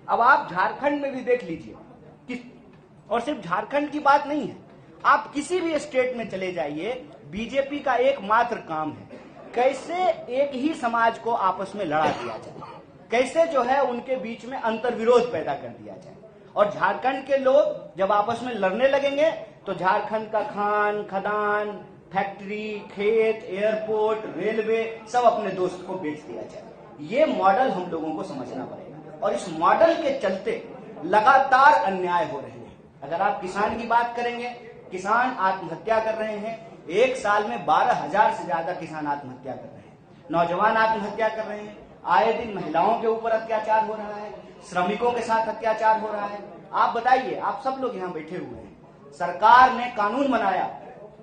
अब आप झारखंड में भी देख लीजिए कि, और सिर्फ झारखंड की बात नहीं है, आप किसी भी स्टेट में चले जाइए, बीजेपी का एकमात्र काम है कैसे एक ही समाज को आपस में लड़ा दिया जाए, कैसे जो है उनके बीच में अंतर्विरोध पैदा कर दिया जाए। और झारखंड के लोग जब आपस में लड़ने लगेंगे तो झारखंड का खान खदान, फैक्ट्री, खेत, एयरपोर्ट, रेलवे सब अपने दोस्त को बेच दिया जाए। ये मॉडल हम लोगों को समझना पड़ेगा और इस मॉडल के चलते लगातार अन्याय हो रहे हैं। अगर आप किसान की बात करेंगे, किसान आत्महत्या कर रहे हैं, एक साल में 12,000 से ज्यादा किसान आत्महत्या कर रहे हैं, नौजवान आत्महत्या कर रहे हैं, आए दिन महिलाओं के ऊपर अत्याचार हो रहा है, श्रमिकों के साथ अत्याचार हो रहा है। आप बताइए, आप सब लोग यहाँ बैठे हुए हैं, सरकार ने कानून बनाया,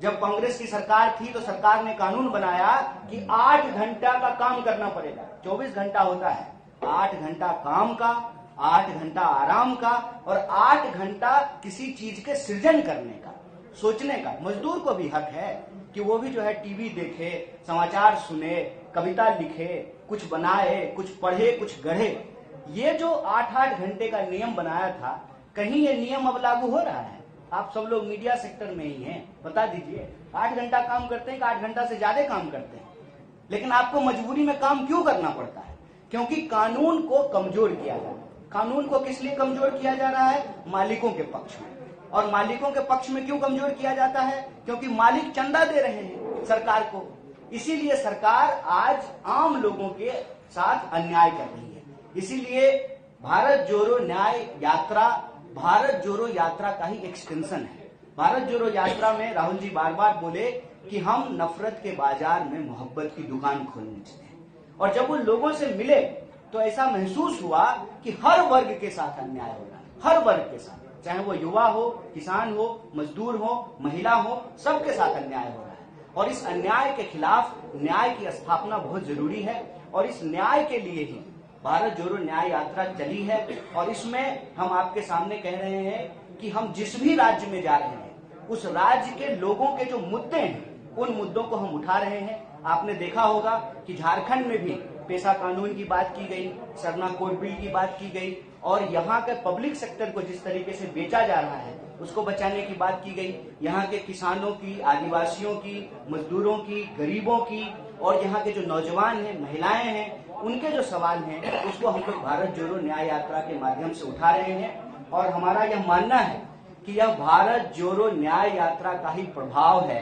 जब कांग्रेस की सरकार थी तो सरकार ने कानून बनाया कि 8 घंटा का काम करना पड़ेगा, 24 घंटा होता है, 8 घंटा काम का, 8 घंटा आराम का और 8 घंटा किसी चीज के सृजन करने का, सोचने का। मजदूर को भी हक है कि वो भी जो है टीवी देखे, समाचार सुने, कविता लिखे, कुछ बनाए, कुछ पढ़े, कुछ गढ़े। ये जो 8-8 घंटे का नियम बनाया था, कहीं ये नियम अब लागू हो रहा है? आप सब लोग मीडिया सेक्टर में ही हैं, बता दीजिए 8 घंटा काम करते हैं कि 8 घंटा से ज्यादा काम करते हैं? लेकिन आपको मजबूरी में काम क्यों करना पड़ता है? क्योंकि कानून को कमजोर किया जा रहा है। कानून को किस लिए कमजोर किया जा रहा है? मालिकों के पक्ष में। और मालिकों के पक्ष में क्यों कमजोर किया जाता है? क्योंकि मालिक चंदा दे रहे हैं सरकार को, इसीलिए सरकार आज आम लोगों के साथ अन्याय कर रही है। इसीलिए भारत जोड़ो न्याय यात्रा भारत जोड़ो यात्रा का ही एक्सटेंशन है। भारत जोड़ो यात्रा में राहुल जी बार बार बोले कि हम नफरत के बाजार में मोहब्बत की दुकान खोलने चले, और जब वो लोगों से मिले तो ऐसा महसूस हुआ कि हर वर्ग के साथ अन्याय हो रहा है, हर वर्ग के साथ, चाहे वो युवा हो, किसान हो, मजदूर हो, महिला हो, सबके साथ अन्याय हो रहा है। और इस अन्याय के खिलाफ न्याय की स्थापना बहुत जरूरी है और इस न्याय के लिए ही भारत जोड़ो न्याय यात्रा चली है। और इसमें हम आपके सामने कह रहे हैं कि हम जिस भी राज्य में जा रहे हैं उस राज्य के लोगों के जो मुद्दे हैं उन मुद्दों को हम उठा रहे हैं। आपने देखा होगा कि झारखंड में भी पेशा कानून की बात की गई, सरना कोड बिल की बात की गई और यहाँ के पब्लिक सेक्टर को जिस तरीके से बेचा जा रहा है उसको बचाने की बात की गई। यहाँ के किसानों की, आदिवासियों की, मजदूरों की, गरीबों की और यहाँ के जो नौजवान हैं, महिलाएं हैं, उनके जो सवाल हैं उसको हम लोग भारत जोड़ो न्याय यात्रा के माध्यम से उठा रहे हैं। और हमारा यह मानना है कि यह भारत जोड़ो न्याय यात्रा का ही प्रभाव है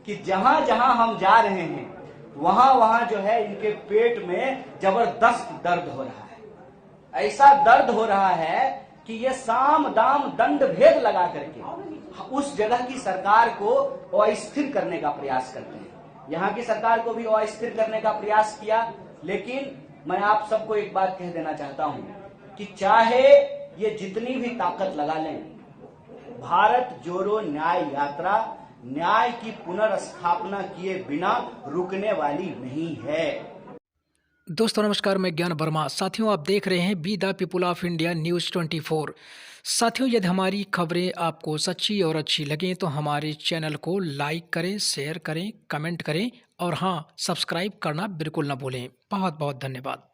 कि जहां जहां हम जा रहे हैं वहां वहां जो है इनके पेट में जबरदस्त दर्द हो रहा है। ऐसा दर्द हो रहा है कि ये साम दाम दंड भेद लगा करके उस जगह की सरकार को अस्थिर करने का प्रयास करते हैं। यहाँ की सरकार को भी अस्थिर करने का प्रयास किया, लेकिन मैं आप सबको एक बात कह देना चाहता हूं कि चाहे ये जितनी भी ताकत लगा लें, भारत जोड़ो न्याय यात्रा न्याय की पुनर्स्थापना किए बिना रुकने वाली नहीं है। दोस्तों नमस्कार, मैं ज्ञान वर्मा। साथियों, आप देख रहे हैं be the people of India news 24। साथियों, यदि हमारी खबरें आपको सच्ची और अच्छी लगें तो हमारे चैनल को लाइक करें, शेयर करें, कमेंट करें और हाँ, सब्सक्राइब करना बिल्कुल ना भूलें। बहुत बहुत धन्यवाद।